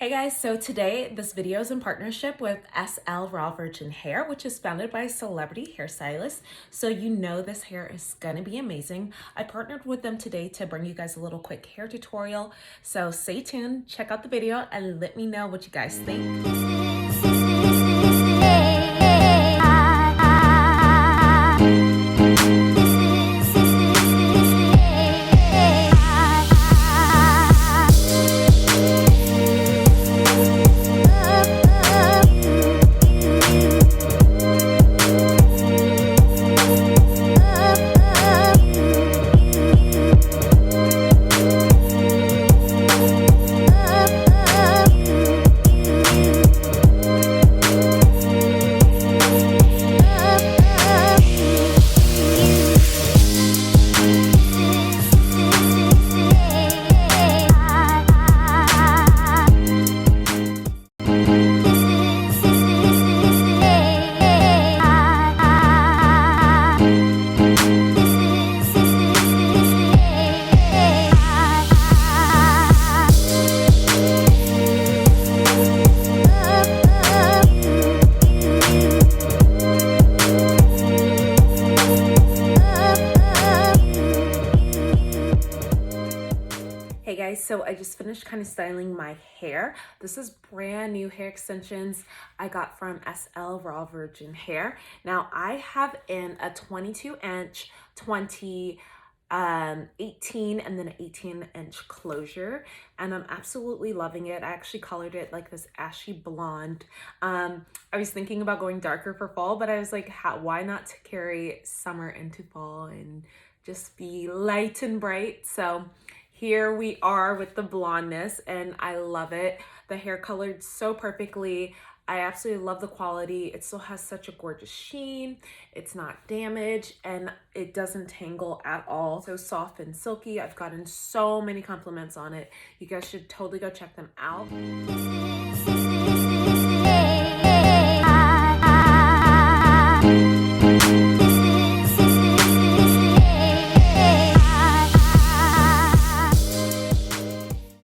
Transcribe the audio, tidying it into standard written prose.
Hey guys, so today this video is in partnership with SL Raw Virgin Hair, which is founded by a celebrity hairstylist. So you know this hair is gonna be amazing. I partnered with them today to bring you guys a little quick hair tutorial. So stay tuned, check out the video, and let me know what you guys think. Hey guys, so I just finished kind of styling my hair. This is brand new hair extensions I got from SL Raw Virgin Hair. Now I have in a 22 inch, 18 and then an 18-inch closure, and I'm absolutely loving it. I actually colored it like this ashy blonde. I was thinking about going darker for fall, but I was like, why not to carry summer into fall and just be light and bright? So here we are with the blondness, and I love it. The hair colored so perfectly. I absolutely love the quality. It still has such a gorgeous sheen. It's not damaged and it doesn't tangle at all. So soft and silky. I've gotten so many compliments on it. You guys should totally go check them out.